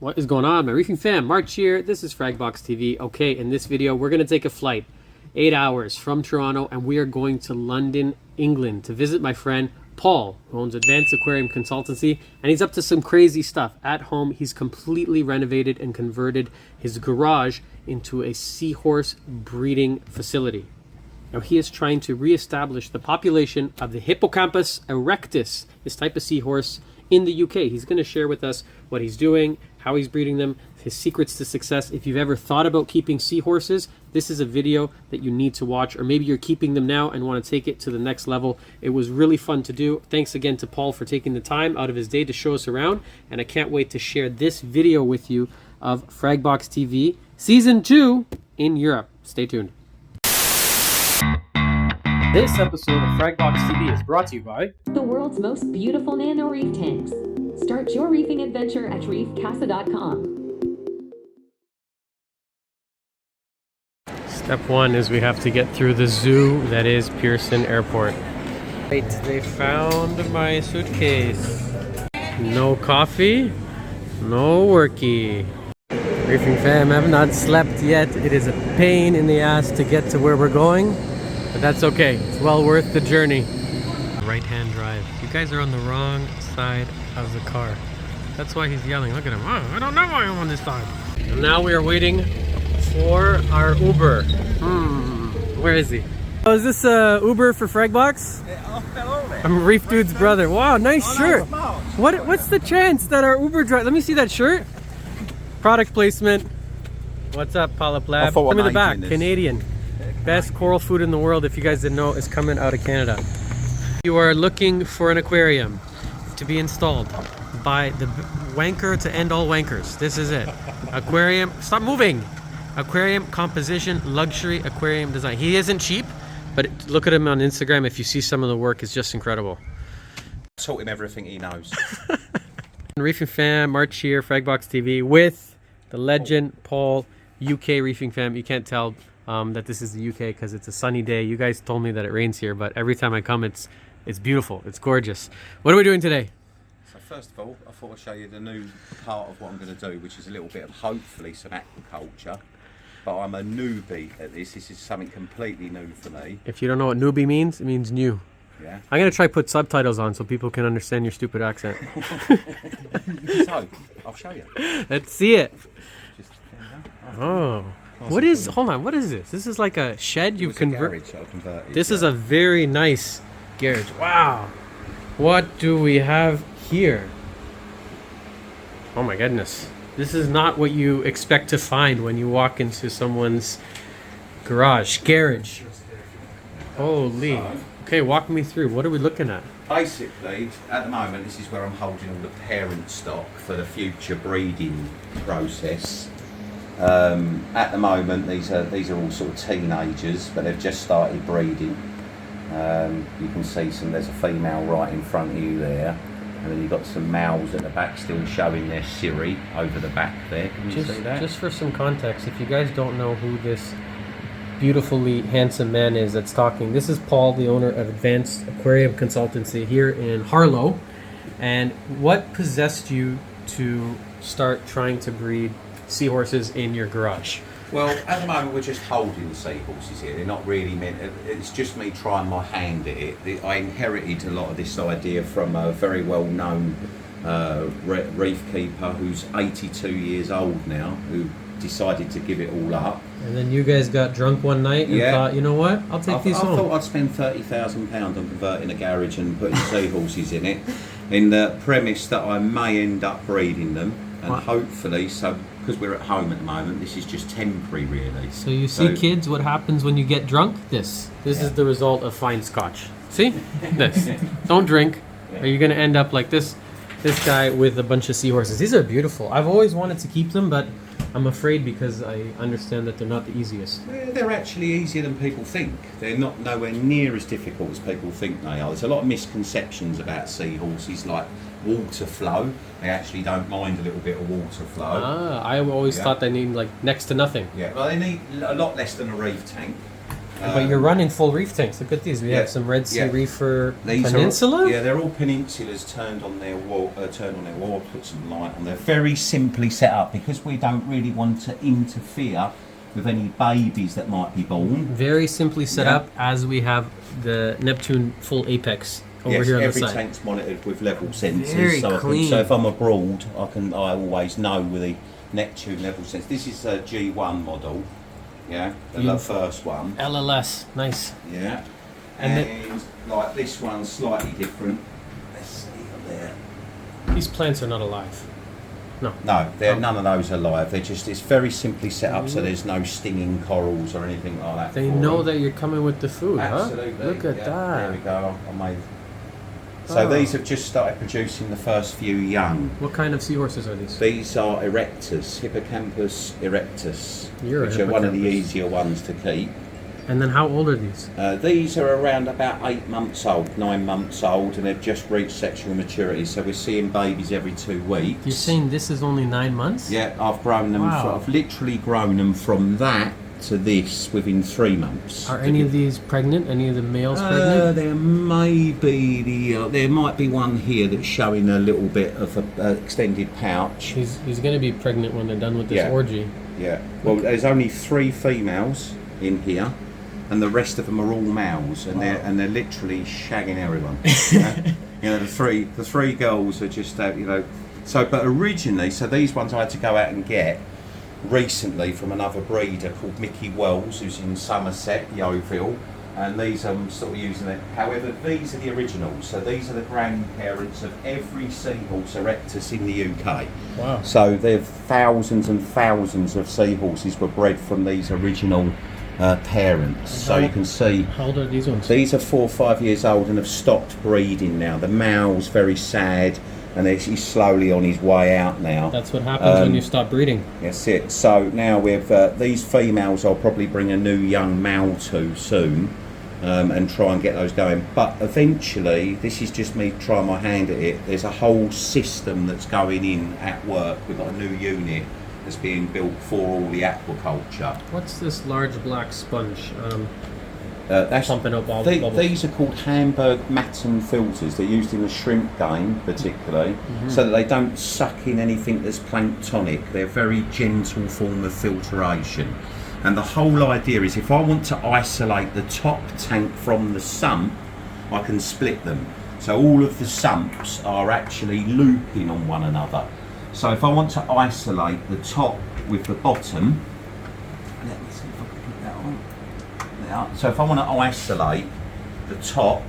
What is going on, my reefing fam? March here. This is Fragbox TV. Okay, in this video, we're going to take a flight 8 hours from Toronto, and we are going to London, England, to visit my friend Paul, who owns Advanced Aquarium Consultancy, and he's up to some crazy stuff. At home, he's completely renovated and converted his garage into a seahorse breeding facility. Now, he is trying to reestablish the population of the Hippocampus erectus, this type of seahorse, in the UK. He's going to share with us what he's doing, how he's breeding them, his secrets to success. If you've ever thought about keeping seahorses, this is a video that you need to watch, or maybe you're keeping them now and want to take it to the next level. It was really fun to do. Thanks again to Paul for taking the time out of his day to show us around, and I can't wait to share this video with you of Fragbox TV Season 2 in Europe. Stay tuned. This episode of Fragbox TV is brought to you by the world's most beautiful nano reef tanks. Start your reefing adventure at reefcasa.com. Step one is we have to get through the zoo that is Pearson Airport. Right, they found my suitcase. No coffee, no worky. Reefing fam, I have not slept yet. It is a pain in the ass to get to where we're going, but that's okay. It's well worth the journey. Right-hand drive. You guys are on the wrong side of the car. That's why he's yelling. Look at him. Oh, I don't know why I'm on this side. And now we are waiting for our Uber. Where is he? Oh, is this Uber for Fragbox? I'm Reef Dude's brother. Wow, nice shirt. What's the chance that our Uber driver... Let me see that shirt. Product placement. What's up, Polyp Lab? Come in the back. Canadian. Best coral food in the world, if you guys didn't know, is coming out of Canada. You are looking for an aquarium to be installed by the wanker to end all wankers. This is it. Aquarium, stop moving. Aquarium composition, luxury aquarium design. He isn't cheap, but look at him on Instagram. If you see some of the work, it's just incredible. Taught him everything he knows. Reefing fam, March here, Fragbox TV with the legend Paul, UK reefing fam. You can't tell that this is the UK because it's a sunny day. You guys told me that it rains here, but every time I come, it's beautiful. It's gorgeous. What are we doing today? So first of all, I thought I'd show you the new part of what I'm going to do, which is a little bit of hopefully some aquaculture. But I'm a newbie at this. This is something completely new for me. If you don't know what newbie means, it means new. Yeah. I'm going to try put subtitles on so people can understand your stupid accent. So, I'll show you. Let's see it. Just, oh. What is, hold on, what is this? This is like a shed you've converted. This is a very nice garage. Wow. What do we have here? Oh my goodness. This is not what you expect to find when you walk into someone's garage. Holy. Okay, walk me through. What are we looking at? Basically, at the moment, this is where I'm holding all the parent stock for the future breeding process. At the moment, these are all sort of teenagers, but they've just started breeding. You can see there's a female right in front of you there, and then you've got some males at the back still showing their cirri over the back there. Can you see that? Just for some context, if you guys don't know who this beautifully handsome man is that's talking, this is Paul, the owner of Advanced Aquarium Consultancy here in Harlow. And what possessed you to start trying to breed seahorses in your garage? Well, at the moment we're just holding the seahorses here. They're not really meant. It's just me trying my hand at it. I inherited a lot of this idea from a very well-known reef keeper who's 82 years old now, who decided to give it all up. And then you guys got drunk one night and thought, you know what? I'll take these home. I thought I'd spend £30,000 on converting a garage and putting seahorses in it, in the premise that I may end up breeding them, and hopefully, so because we're at home at the moment, this is just temporary, really. So you see, kids, what happens when you get drunk? This is the result of fine scotch. See? This. Don't drink, or you're going to end up like this guy with a bunch of seahorses. These are beautiful. I've always wanted to keep them, but I'm afraid because I understand that they're not the easiest. They're actually easier than people think. They're not nowhere near as difficult as people think they are. There's a lot of misconceptions about seahorses, like water flow. They actually don't mind a little bit of water flow. I always thought they need like next to nothing. Yeah, well, they need a lot less than a reef tank. But you're running full reef tanks. Look at these. We have some Red Sea Reefer Peninsula. They're all peninsulas turned on their wall. Put some light on. They're very simply set up because we don't really want to interfere with any babies that might be born. Very simply set up, as we have the Neptune full apex over here on the side. Every tank's monitored with level sensors. Very clean. So if I'm abroad, I always know with the Neptune level sensors. This is a G1 model. Yeah, the first one. LLS, nice. Yeah, and like this one's slightly different. Let's see up there. These plants are not alive. No. No, none of those are live. They're just, it's very simply set up so there's no stinging corals or anything like that. They know that you're coming with the food, Absolutely. huh? Look at that. There we go. I made. So these have just started producing the first few young. What kind of seahorses are these? These are erectus, Hippocampus erectus, which are one of the easier ones to keep. And then how old are these? These are around about 8 months old, 9 months old, and they've just reached sexual maturity. So we're seeing babies every 2 weeks. You're saying this is only 9 months? Yeah, I've grown them. I've literally grown them from that to this within 3 months. Are any of these pregnant? Any of the males pregnant? There may be there might be one here that's showing a little bit of an extended pouch. He's going to be pregnant when they're done with this orgy. Yeah. Well, there's only 3 females in here, and the rest of them are all males, and they're literally shagging everyone. You know, the three girls are just So, but originally, these ones I had to go out and get recently from another breeder called Mickey Wells, who's in Somerset, Yeovil, and these I'm sort of using it. However, these are the originals, so these are the grandparents of every seahorse erectus in the UK. Wow. So there are thousands and thousands of seahorses were bred from these original parents. So you can see. How old are these ones? These are 4 or 5 years old and have stopped breeding now. The male's very sad, and he's slowly on his way out now. That's what happens when you stop breeding. That's it. So now with these females, I'll probably bring a new young male to soon, and try and get those going. But eventually, this is just me trying my hand at it. There's a whole system that's going in at work. We've got a new unit that's being built for all the aquaculture. What's this large black sponge? That's pumping up all the bubbles. These are called Hamburg Matten filters. They're used in the shrimp game particularly, so that they don't suck in anything that's planktonic. They're a very gentle form of filtration. And the whole idea is if I want to isolate the top tank from the sump, I can split them. So all of the sumps are actually looping on one another. So if I want to isolate the top with the bottom, let me see if I can put that on. There. So if I want to isolate the top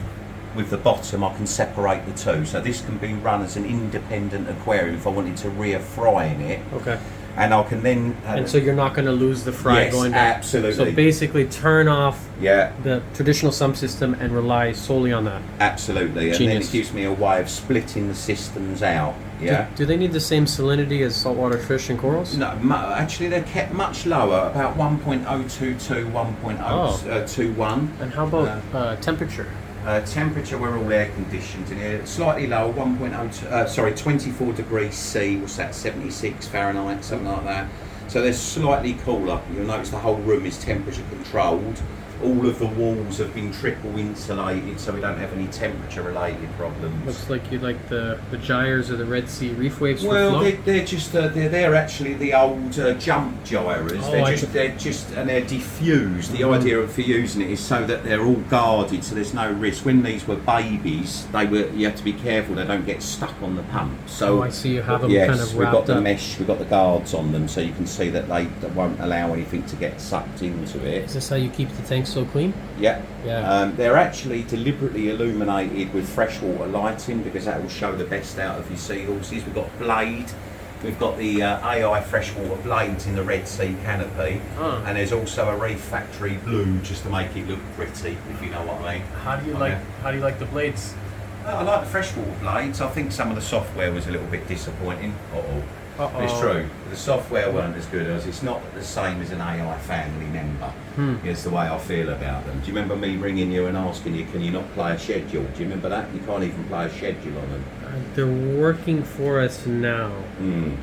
with the bottom, I can separate the two. So this can be run as an independent aquarium if I wanted to rear fry in it. Okay. And I can then... and so you're not going to lose the fry going down? Absolutely. So basically turn off the traditional sump system and rely solely on that? Absolutely. And Genius. then it gives me a way of splitting the systems out. Yeah. Do they need the same salinity as saltwater fish and corals? No, actually they're kept much lower, about 1.022, 1.021. And how about temperature? Temperature, we're all air conditioned in here. Slightly lower, 24 degrees C, what's that, 76 Fahrenheit, something like that. So they're slightly cooler. You'll notice the whole room is temperature controlled. All of the walls have been triple insulated, so we don't have any temperature related problems. Looks like you like the gyres or the Red Sea reef waves. Well, they're just they're actually the old jump gyres. They're diffused. The idea for using it is so that they're all guarded, so there's no risk. When these were babies, you have to be careful they don't get stuck on the pump. So I see you have them kind of wrapped we've got the up. mesh, we've got the guards on them, so you can see that they won't allow anything to get sucked into it. Is this how you keep the tanks so clean? Yeah. Yeah. They're actually deliberately illuminated with freshwater lighting because that will show the best out of your seahorses. We've got blade. We've got the AI freshwater blades in the Red Sea canopy, and there's also a Reef Factory blue just to make it look pretty, if you know what I mean. How do you like the blades? I like the freshwater blades. I think some of the software was a little bit disappointing. It's true. The software weren't as good as it's not the same as an AI family member. Is the way I feel about them. Do you remember me ringing you and asking you, can you not play a schedule? Do you remember that? You can't even play a schedule on them. They're working for us now.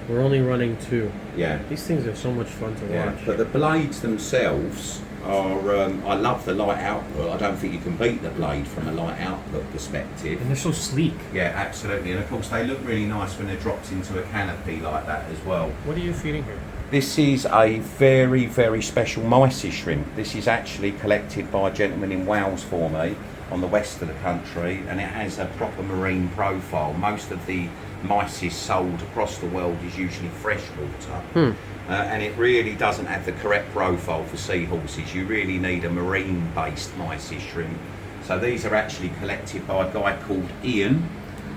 We're only running 2. Yeah. These things are so much fun to watch. But the blades themselves I love the light output. I don't think you can beat the blade from a light output perspective. And they're so sleek. Yeah, absolutely. And of course they look really nice when they're dropped into a canopy like that as well. What are you feeding here? This is a very, very special mysis shrimp. This is actually collected by a gentleman in Wales for me on the west of the country, and it has a proper marine profile. Most of the mysis sold across the world is usually freshwater. And it really doesn't have the correct profile for seahorses. You really need a marine-based mysis shrimp. So these are actually collected by a guy called Ian,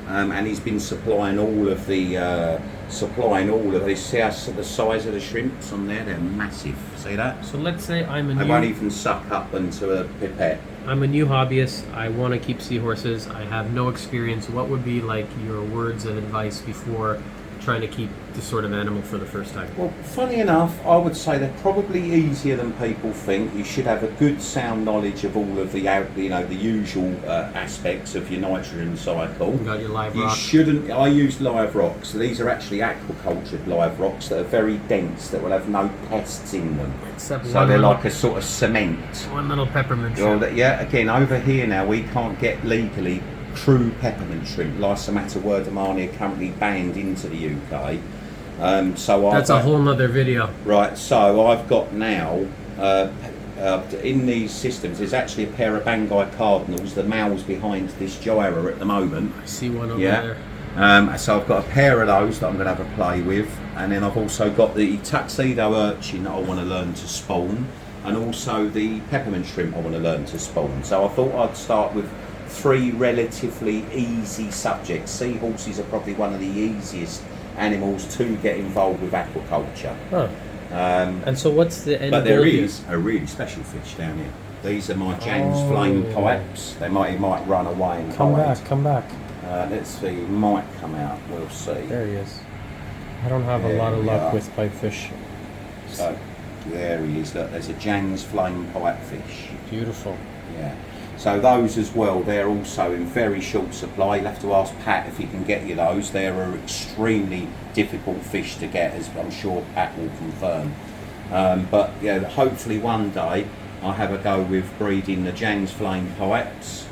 and he's been supplying all of the this. See how the size of the shrimps on there? They're massive. See that? So let's say They won't even suck up into a pipette. I'm a new hobbyist. I want to keep seahorses. I have no experience. What would be like your words of advice before trying to keep this sort of animal for the first time? Well, funny enough, I would say they're probably easier than people think. You should have a good sound knowledge of all of the the usual aspects of your nitrogen cycle. You got your live You rock. shouldn't. I use live rocks. These are actually aquacultured live rocks that are very dense, that will have no pests in them. Except So they're like a sort of cement. one little peppermint Well, shrimp. yeah. Again, over here now, we can't get legally true peppermint shrimp. Lysomata are currently banned into the UK. So That's a whole nother video. Right, so I've got now, in these systems, there's actually a pair of Bangui cardinals, the males behind this gyra at the moment. I see one over there. So I've got a pair of those that I'm going to have a play with, and then I've also got the tuxedo urchin that I want to learn to spawn, and also the peppermint shrimp I want to learn to spawn. So I thought I'd start with 3 relatively easy subjects. Seahorses are probably one of the easiest animals to get involved with aquaculture. Huh. And so what's the end But there goal here? is a really special fish down here. These are my Jan's flame pipes. He might run away and hide. Come back. Let's see, he might come out, we'll see. There he is. I don't have a There lot of we luck are. with pipefish. So, there he is. Look, there's a Jan's flame pipefish. Beautiful. Yeah. So those as well, they're also in very short supply. You'll have to ask Pat if he can get you those. They're an extremely difficult fish to get, as I'm sure Pat will confirm. But yeah, hopefully one day I'll have a go with breeding the Jan's flame pipes.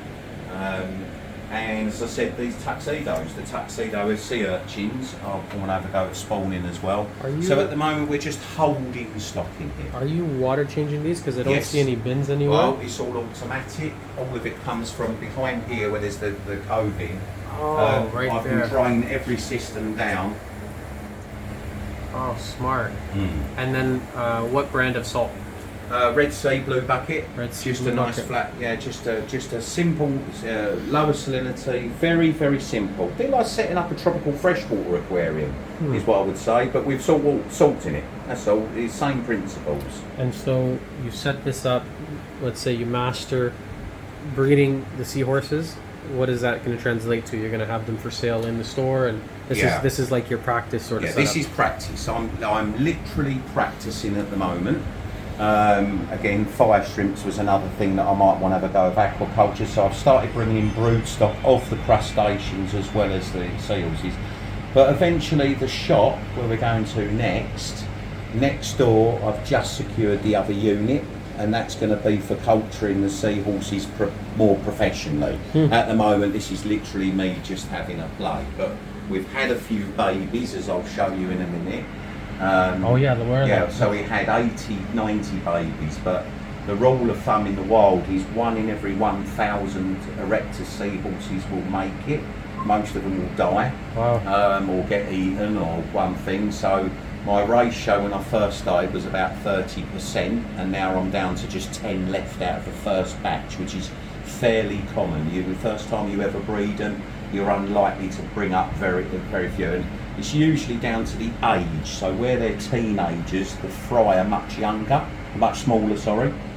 And as I said, these tuxedos, the tuxedo sea urchins, I want to have a go at spawning as well. So at the moment we're just holding stock in here. Are you water changing these? Because I don't Yes. see any bins anywhere. Well, it's all automatic. All of it comes from behind here where there's the coving. Right I've there. been drain every system down. Oh, smart. And then what brand of salt? Red Sea Blue Bucket. Red Sea just Blue a nice Bucket. flat, yeah, just a simple, lower salinity, very, very simple. A bit like setting up a tropical freshwater aquarium is what I would say, but with salt in it. That's all. It's same principles. And so you set this up, let's say you master breeding the seahorses. What is that going to translate to? You're going to have them for sale in the store, and this is like your practice sort of Yeah, setup. this is practice. I'm literally practicing at the moment. Again, fire shrimps was another thing that I might want to have a go of aquaculture. So I've started bringing in broodstock of the crustaceans as well as the seahorses. But eventually the shop where we're going to next door, I've just secured the other unit, and that's going to be for culturing the seahorses more professionally. At the moment, this is literally me just having a play. But we've had a few babies, as I'll show you in a minute. So we had 80, 90 babies, but the rule of thumb in the wild is 1 in every 1,000 erectus seahorses will make it. Most of them will die, or get eaten, or one thing. So my ratio when I first started was about 30%, and now I'm down to just 10 left out of the first batch, which is fairly common. The first time you ever breed them, you're unlikely to bring up very few. And it's usually down to the age. So where they're teenagers, the fry are much smaller.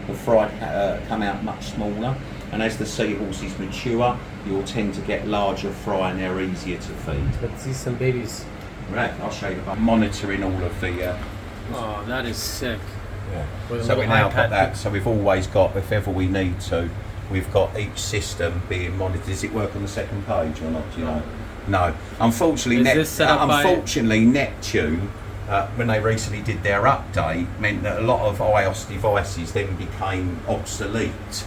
The fry come out much smaller. And as the seahorses mature, you'll tend to get larger fry, and they're easier to feed. Let's see some babies. Right, I'll show you. I'm monitoring all of the. Oh, that is sick. With a So we little now iPad. got that. So we've always got, if ever we need to, we've got each system being monitored. Does it work on the second page or not? Do you know? No. Unfortunately, Is this set up by- Neptune when they recently did their update, meant that a lot of iOS devices then became obsolete.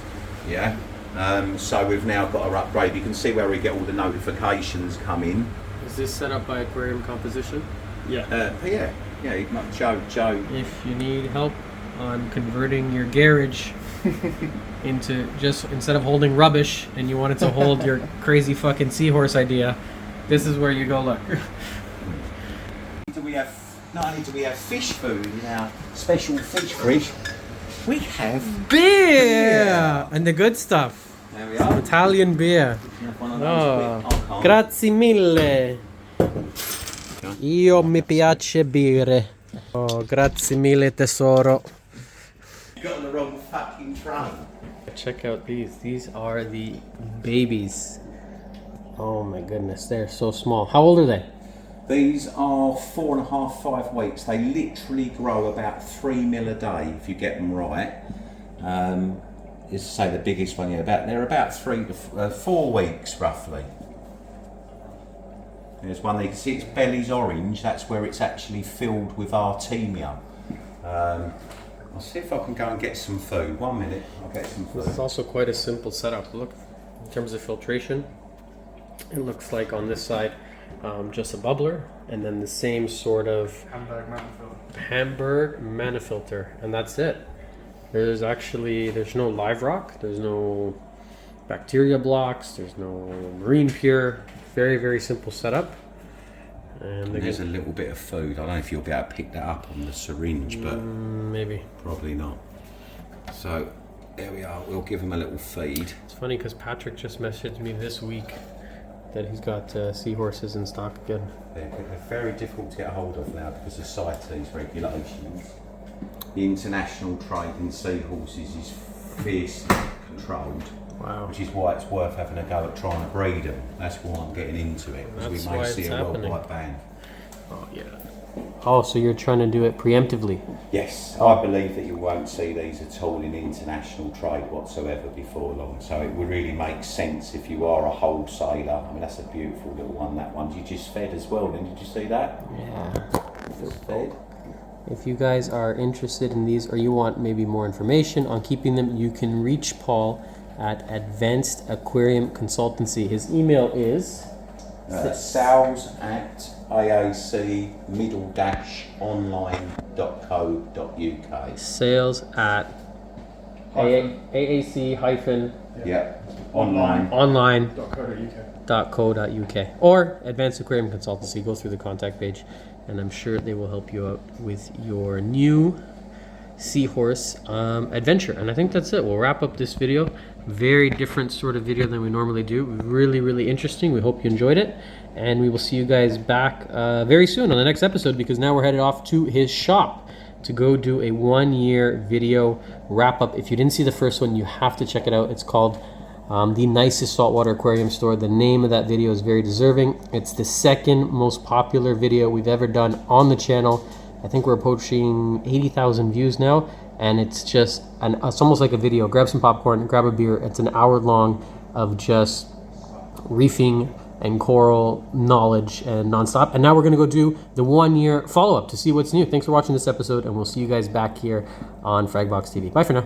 Yeah. So we've now got our upgrade. You can see where we get all the notifications come in. Is this set up by Aquarium Composition? Yeah. Joe. If you need help on converting your garage into just instead of holding rubbish and you want it to hold your crazy fucking seahorse idea, this is where you go look. Not only do we have fish food in our special fish fridge, we have beer and the good stuff. There we are. Italian beer. Oh, grazie mille. Io mi piace bere. Oh, grazie mille tesoro. You got on the wrong fucking tray. Check out these. These are the babies. Oh my goodness, they're so small. How old are they? These are 4.5, 5 weeks. They literally grow about 3 mil a day if you get them right. Is to say the biggest one, they're about 3 to 4 weeks roughly. There's one there, you can see its belly's orange. That's where it's actually filled with artemia. I'll see if I can go and get some food. 1 minute, I'll get some food. This is also quite a simple setup. Look, in terms of filtration, it looks like on this side just a bubbler, and then the same sort of Hamburg manifilter, and that's it. There's no live rock, there's no bacteria blocks, there's no marine pure. Very, very simple setup. And there's a little bit of food. I don't know if you'll be able to pick that up on the syringe, but maybe. Probably not. So there we are. We'll give him a little feed. It's funny because Patrick just messaged me this week that he's got seahorses in stock again. They're very difficult to get a hold of now because of CITES regulations. The international trade in seahorses is fiercely controlled. Wow. Which is why it's worth having a go at trying to breed them. That's why I'm getting into it. Because we may see a worldwide ban. Oh yeah. Oh, so you're trying to do it preemptively? Yes, I believe that you won't see these at all in international trade whatsoever before long. So it would really make sense if you are a wholesaler. I mean, that's a beautiful little one. That one you just fed as well. Then did you see that? Yeah. Just fed. If you guys are interested in these, or you want maybe more information on keeping them, you can reach Paul at Advanced Aquarium Consultancy. His email is sales@aac-online.co.uk. Sales at AAC- online.co.uk or Advanced Aquarium Consultancy. Go through the contact page, and I'm sure they will help you out with your new seahorse adventure. And I think that's it. We'll wrap up this video. Very different sort of video than we normally do. Really, really interesting. We hope you enjoyed it, and we will see you guys back very soon on the next episode, because now we're headed off to his shop to go do a 1-year video wrap up. If you didn't see the first one, you have to check it out. It's called The Nicest Saltwater Aquarium Store. The name of that video is very deserving. It's the second most popular video we've ever done on the channel. I think we're approaching 80,000 views now, and it's just it's almost like a video. Grab some popcorn, grab a beer. It's an hour long of just reefing and coral knowledge and nonstop. And now we're gonna go do the 1-year follow-up to see what's new. Thanks for watching this episode, and we'll see you guys back here on Fragbox TV. Bye for now.